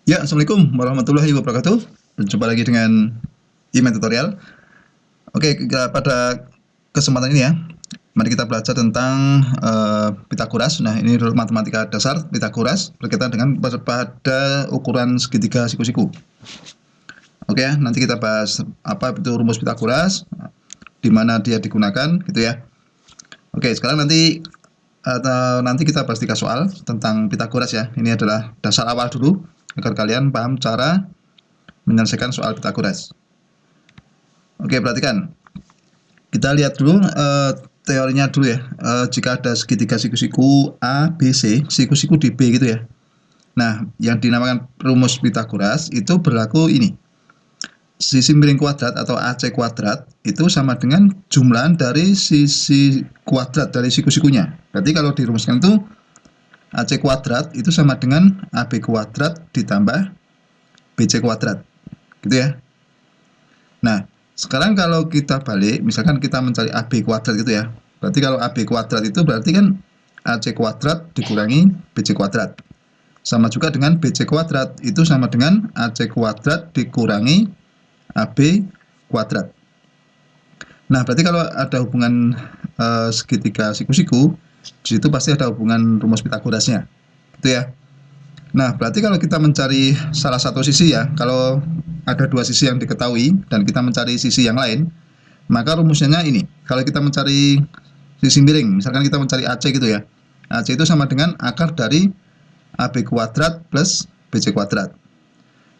Ya, Assalamualaikum warahmatullahi wabarakatuh. Berjumpa lagi dengan Iman Tutorial. Oke, pada kesempatan ini ya, mari kita belajar tentang Pitagoras. Nah, ini matematika dasar Pitagoras berkaitan dengan pada ukuran segitiga siku-siku. Oke ya, nanti kita bahas apa itu rumus Pitagoras, di mana dia digunakan, gitu ya. Oke, sekarang nanti kita bahas 3 soal tentang Pitagoras ya. Ini adalah dasar awal dulu agar kalian paham cara menyelesaikan soal Pitagoras. Oke, perhatikan. Kita lihat dulu teorinya dulu ya. Jika ada segitiga siku-siku A, B, C, siku-siku di B gitu ya. Nah, yang dinamakan rumus Pitagoras itu berlaku ini. Sisi miring kuadrat atau AC kuadrat itu sama dengan jumlahan dari sisi kuadrat dari siku-sikunya. Berarti kalau dirumuskan itu AC kuadrat itu sama dengan AB kuadrat ditambah BC kuadrat. Gitu ya. Nah, sekarang kalau kita balik, misalkan kita mencari AB kuadrat gitu ya. Berarti kalau AB kuadrat itu berarti kan AC kuadrat dikurangi BC kuadrat. Sama juga dengan BC kuadrat, itu sama dengan AC kuadrat dikurangi AB kuadrat. Nah, berarti kalau ada hubungan segitiga siku-siku, di situ pasti ada hubungan rumus Pitagorasnya. Gitu ya. Nah, berarti kalau kita mencari salah satu sisi ya, kalau ada dua sisi yang diketahui dan kita mencari sisi yang lain, maka rumusnya ini. Kalau kita mencari sisi miring, misalkan kita mencari AC gitu ya. AC itu sama dengan akar dari AB kuadrat plus BC kuadrat.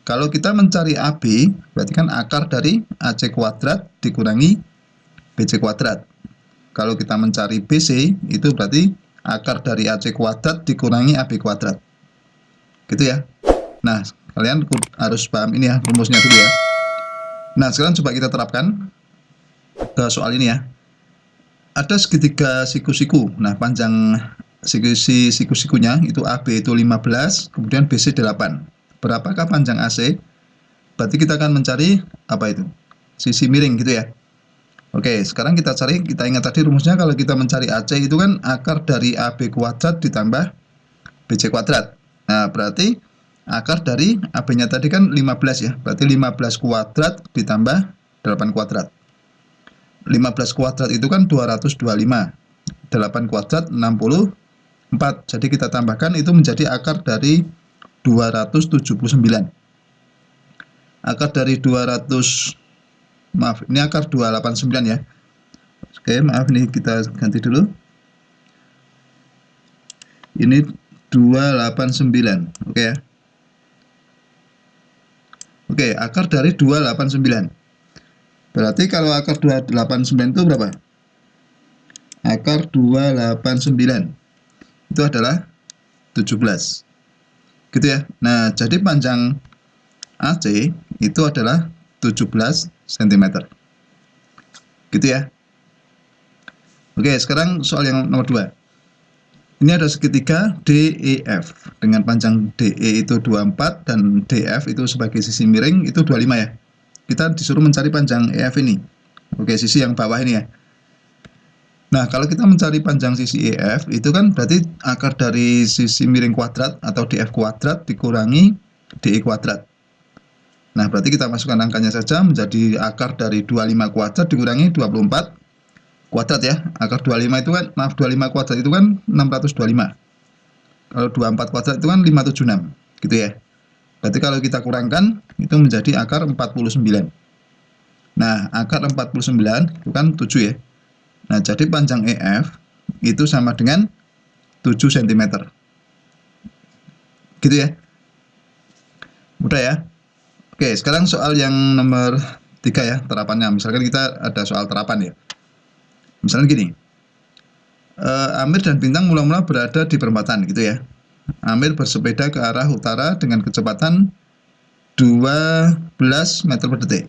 Kalau kita mencari AB, berarti kan akar dari AC kuadrat dikurangi BC kuadrat. Kalau kita mencari BC, itu berarti akar dari AC kuadrat dikurangi AB kuadrat. Gitu ya. Nah, kalian harus paham ini ya, rumusnya dulu ya. Nah, sekarang coba kita terapkan ke soal ini ya. Ada segitiga siku-siku. Nah, panjang siku-sikunya itu AB itu 15, kemudian BC 8. Berapakah panjang AC? Berarti kita akan mencari apa itu? Sisi miring gitu ya. Oke, sekarang kita ingat tadi rumusnya kalau kita mencari AC itu kan akar dari AB kuadrat ditambah BC kuadrat. Nah, berarti akar dari AB-nya tadi kan 15 ya. Berarti 15 kuadrat ditambah 8 kuadrat. 15 kuadrat itu kan 225. 8 kuadrat 64. Jadi kita tambahkan itu menjadi akar dari 279. Akar dari 200, maaf, ini akar 289 ya. Oke, maaf, ini kita ganti dulu. Ini 289. Oke ya. Oke, akar dari 289. Berarti kalau akar 289 itu berapa? Akar 289 itu adalah 17. Gitu ya. Nah, jadi panjang AC itu adalah 17 cm. Gitu ya. Oke, sekarang soal yang nomor 2. Ini ada segitiga DEF dengan panjang DE itu 24 dan DF itu sebagai sisi miring itu 25 ya. Kita disuruh mencari panjang EF ini. Oke, sisi yang bawah ini ya. Nah, kalau kita mencari panjang sisi EF itu kan berarti akar dari sisi miring kuadrat atau DF kuadrat dikurangi DE kuadrat. Nah, berarti kita masukkan angkanya saja menjadi akar dari 25 kuadrat dikurangi 24 kuadrat ya. Akar 25 itu kan, maaf, 25 kuadrat itu kan 625. Kalau 24 kuadrat itu kan 576, gitu ya. Berarti kalau kita kurangkan itu menjadi akar 49. Nah, akar 49 itu kan 7 ya. Nah, jadi panjang EF itu sama dengan 7 cm. Gitu ya. Mudah ya. Oke, sekarang soal yang nomor 3 ya, terapannya. Misalkan kita ada soal terapan ya. Misalnya gini, Amir dan Bintang mula-mula berada di perempatan gitu ya. Amir bersepeda ke arah utara dengan kecepatan 12 meter per detik.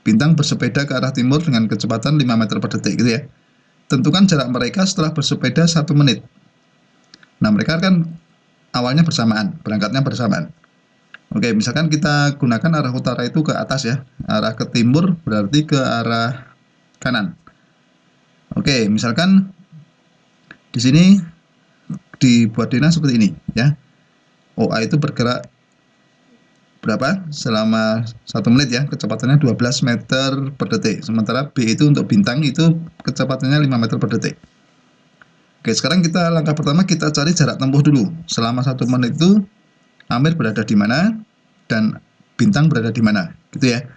Bintang bersepeda ke arah timur dengan kecepatan 5 meter per detik gitu ya. Tentukan jarak mereka setelah bersepeda 1 menit. Nah, mereka kan awalnya bersamaan, berangkatnya bersamaan. Oke, misalkan kita gunakan arah utara itu ke atas ya. Arah ke timur berarti ke arah kanan. Oke, misalkan di sini dibuat denah seperti ini ya. OA itu bergerak berapa selama 1 menit ya, kecepatannya 12 meter per detik. Sementara B itu untuk bintang itu kecepatannya 5 meter per detik. Oke, sekarang kita langkah pertama kita cari jarak tempuh dulu. Selama 1 menit itu Amir berada di mana dan bintang berada di mana, gitu ya.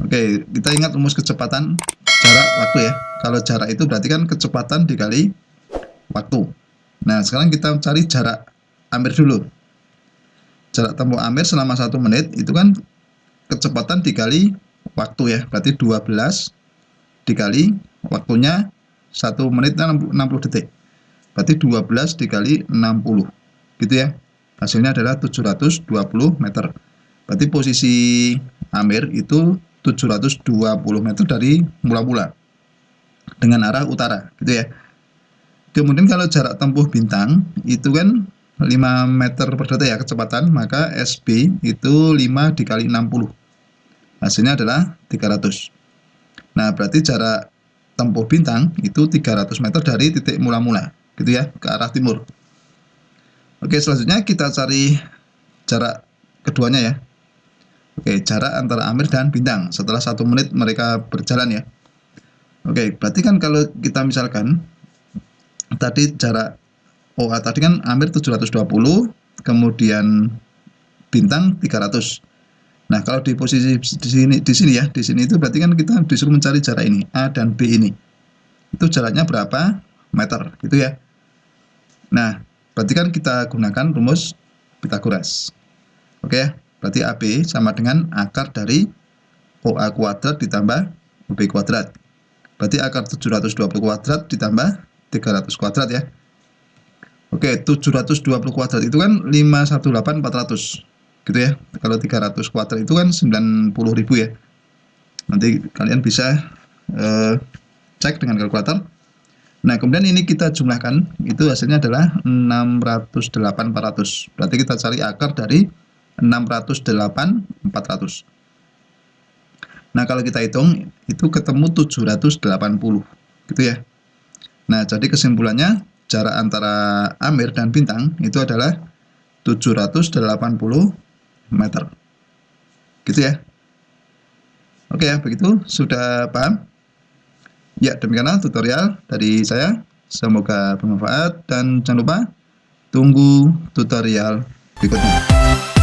Oke, kita ingat rumus kecepatan jarak waktu ya. Kalau jarak itu berarti kan kecepatan dikali waktu. Nah, sekarang kita cari jarak Amir dulu. Jarak tempuh Amir selama 1 menit itu kan kecepatan dikali waktu ya. Berarti 12 dikali waktunya 1 menitnya 60 detik. Berarti 12 dikali 60. Gitu ya. Hasilnya adalah 720 meter. Berarti posisi Amir itu 720 meter dari mula-mula dengan arah utara, gitu ya. Kemudian kalau jarak tempuh bintang itu kan 5 meter per detik ya kecepatan, maka SB itu 5 dikali 60. Hasilnya adalah 300. Nah, berarti jarak tempuh bintang itu 300 meter dari titik mula-mula, gitu ya, ke arah timur. Oke, selanjutnya kita cari jarak keduanya ya. Oke, jarak antara Amir dan bintang setelah 1 menit mereka berjalan ya. Oke, berarti kan kalau kita misalkan tadi jarak OA tadi kan Amir 720, kemudian bintang 300. Nah, kalau di posisi di sini ya, di sini itu berarti kan kita disuruh mencari jarak ini, A dan B ini. Itu jaraknya berapa meter, gitu ya. Nah, berarti kan kita gunakan rumus Pythagoras. Oke ya. Berarti AB sama dengan akar dari OA kuadrat ditambah OB kuadrat. Berarti akar 720 kuadrat ditambah 300 kuadrat ya. Oke, 720 kuadrat itu kan 518.400. Gitu ya. Kalau 300 kuadrat itu kan 90.000 ya. Nanti kalian bisa cek dengan kalkulator. Nah, kemudian ini kita jumlahkan, itu hasilnya adalah 608.400. Berarti kita cari akar dari 608.400. Nah, kalau kita hitung itu ketemu 780, gitu ya. Nah, jadi kesimpulannya jarak antara Amir dan bintang itu adalah 780 meter. Gitu ya. Oke ya, begitu sudah paham? Ya, demikianlah tutorial dari saya. Semoga bermanfaat dan jangan lupa tunggu tutorial berikutnya.